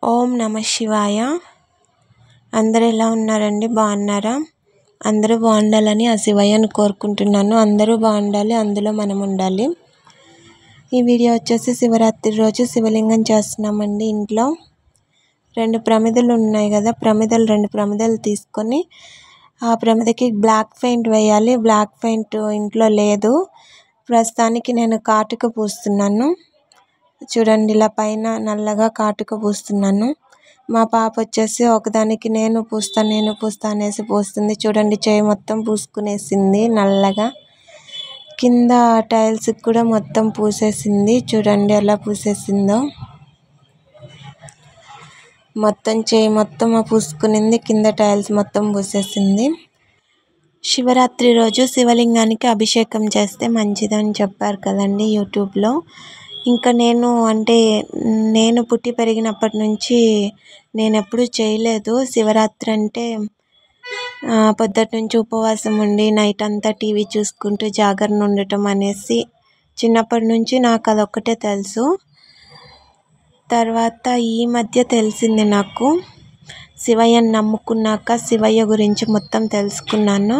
ఓం నమ శివాయ. అందరూ ఎలా ఉన్నారండి? బాగున్నారా? అందరూ బాగుండాలని ఆ శివయ్యను కోరుకుంటున్నాను. అందరూ బాగుండాలి, అందులో మనం ఉండాలి. ఈ వీడియో వచ్చేసి శివరాత్రి రోజు శివలింగం చేస్తున్నామండి. ఇంట్లో 2 ప్రమిదలు ఉన్నాయి కదా, 2 ప్రమిదలు తీసుకొని ఆ ప్రమిదకి బ్లాక్ పెయింట్ వేయాలి. బ్లాక్ పెయింట్ ఇంట్లో లేదు. ప్రస్తుతానికి నేను కాటుక పూస్తున్నాను. చూడండి, ఇలా పైన నల్లగా కాటుక పూస్తున్నాను. మా పాప వచ్చేసి ఒకదానికి నేను పూస్తా అనేసి పూస్తుంది. చూడండి, చేయి మొత్తం పూసుకునేసింది నల్లగా. కింద టైల్స్కి కూడా మొత్తం పూసేసింది. చూడండి ఎలా పూసేసిందో. మొత్తం చేయి మొత్తం పూసుకునింది, కింద టైల్స్ మొత్తం పూసేసింది. శివరాత్రి రోజు శివలింగానికి అభిషేకం చేస్తే మంచిదని చెప్పారు కదండి యూట్యూబ్లో. ఇంకా నేను పుట్టి పెరిగినప్పటి నుంచి నేను ఎప్పుడూ చేయలేదు. శివరాత్రి అంటే పొద్దుటి నుంచి ఉపవాసం ఉండి నైట్ అంతా టీవీ చూసుకుంటూ జాగరణ ఉండటం అనేసి చిన్నప్పటి నుంచి నాకు అదొక్కటే తెలుసు. తర్వాత ఈ మధ్య తెలిసింది నాకు. శివయ్యని నమ్ముకున్నాక శివయ్య గురించి మొత్తం తెలుసుకున్నాను.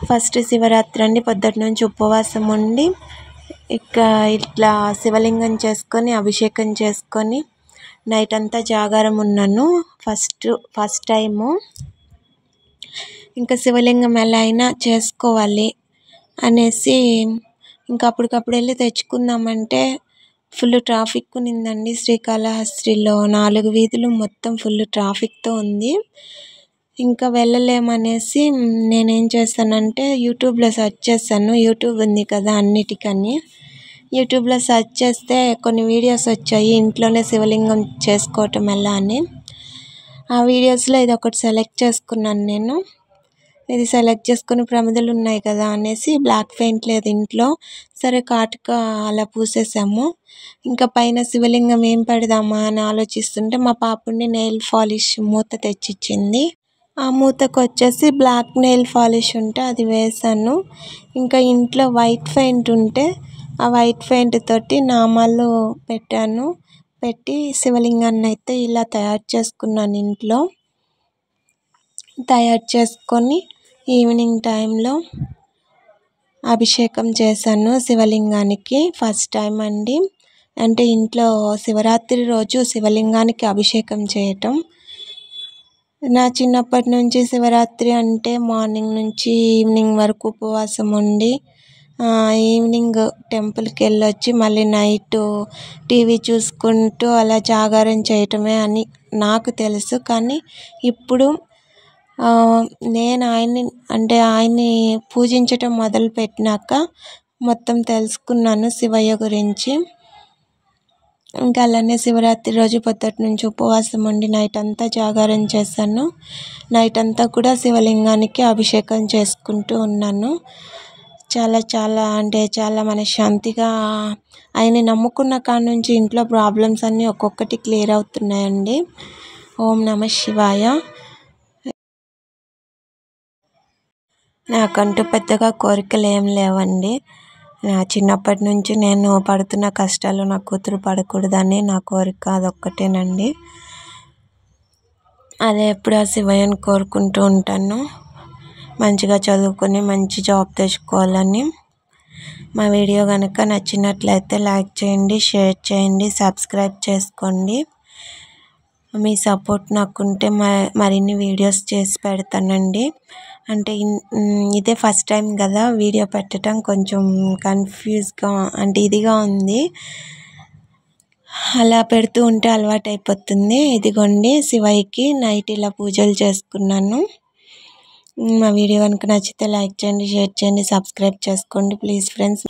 ఫస్ట్ శివరాత్రి అండి, పొద్దుటి నుంచి ఉపవాసం ఉండి ఇట్లా శివలింగం చేసుకొని అభిషేకం చేసుకొని నైట్ అంతా జాగారం ఉన్నాను. First time. ఇంకా శివలింగం ఎలా అయినా చేసుకోవాలి అనేసి ఇంకా అప్పటికప్పుడు వెళ్ళి తెచ్చుకుందామంటే ఫుల్ ట్రాఫిక్ ఉన్నిందండి. శ్రీకాళహస్తిలో 4 వీధులు మొత్తం ఫుల్ ట్రాఫిక్తో ఉంది. ఇంకా వెళ్ళలేమనేసి నేనేం చేస్తానంటే యూట్యూబ్లో సెర్చ్ చేశాను. యూట్యూబ్ ఉంది కదా అన్నిటికని. యూట్యూబ్లో సెర్చ్ చేస్తే కొన్ని వీడియోస్ వచ్చాయి, ఇంట్లోనే శివలింగం చేసుకోవటం ఎలా అని. ఆ వీడియోస్లో ఇది ఒకటి సెలెక్ట్ చేసుకున్నాను నేను. ఇది సెలెక్ట్ చేసుకుని ప్రమిదలు ఉన్నాయి కదా అనేసి, బ్లాక్ పెయింట్ లేదు ఇంట్లో, సరే కాటుక అలా పూసేసాము. ఇంకా పైన శివలింగం ఏం పెడదామా అని ఆలోచిస్తుంటే మా పాపని నెయిల్ పాలిష్ మూత తెచ్చిచ్చింది. ఆ మూతకు వచ్చేసి బ్లాక్ నెయిల్ పాలిష్ ఉంటే అది వేసాను. ఇంకా ఇంట్లో వైట్ పెయింట్ ఉంటే ఆ వైట్ పెయింట్ తోటి నామాలు పెట్టి శివలింగాన్ని అయితే ఇలా తయారు చేసుకున్నాను. ఇంట్లో తయారు చేసుకొని ఈవినింగ్ టైంలో అభిషేకం చేశాను శివలింగానికి. ఫస్ట్ టైం అండి, అంటే ఇంట్లో శివరాత్రి రోజు శివలింగానికి అభిషేకం చేయటం. నా చిన్నప్పటి నుంచి శివరాత్రి అంటే మార్నింగ్ నుంచి ఈవినింగ్ వరకు ఉపవాసం ఉండి ఈవినింగ్ టెంపుల్కి వెళ్ళొచ్చి మళ్ళీ నైట్ టీవీ చూసుకుంటూ అలా జాగారం చేయటమే అని నాకు తెలుసు. కానీ ఇప్పుడు నేను ఆయన్ని పూజించటం మొదలుపెట్టినాక మొత్తం తెలుసుకున్నాను శివయ్య గురించి. ఇంకా అలానే శివరాత్రి రోజు పొద్దుటి నుంచి ఉపవాసం ఉండి నైట్ అంతా జాగారం చేశాను. నైట్ అంతా కూడా శివలింగానికి అభిషేకం చేసుకుంటూ ఉన్నాను. చాలా మనశ్శాంతిగా ఆయన్ని నమ్ముకున్న కాడ నుంచి ఇంట్లో ప్రాబ్లమ్స్ అన్నీ ఒక్కొక్కటి క్లియర్ అవుతున్నాయండి. ఓం నమ శివాయ. నాకంటూ పెద్దగా కోరికలు ఏం లేవండి. చిన్నప్పటి నుంచి నేను పడుతున్న కష్టాలు నా కూతురు పడకూడదని నా కోరిక అదొక్కటేనండి. అదే ఎప్పుడు ఆ శివయ్యని కోరుకుంటూ ఉంటాను. మంచిగా చదువుకొని మంచి జాబ్ తెచ్చుకోవాలని. మా వీడియో కనుక నచ్చినట్లయితే లైక్ చేయండి, షేర్ చేయండి, సబ్స్క్రైబ్ చేసుకోండి. మీ సపోర్ట్ నాకుంటే మరిన్ని వీడియోస్ చేసి పెడతానండి. అంటే ఇదే ఫస్ట్ టైం కదా వీడియో పెట్టడం, కొంచెం కన్ఫ్యూజ్గా ఇదిగా ఉంది. అలా పెడుతూ ఉంటే అలవాటు అయిపోతుంది. ఇదిగోండి, శివయ్యకి నైట్ ఇలా పూజలు చేసుకున్నాను. మా వీడియో కనుక నచ్చితే లైక్ చేయండి, షేర్ చేయండి, సబ్స్క్రైబ్ చేసుకోండి ప్లీజ్ ఫ్రెండ్స్.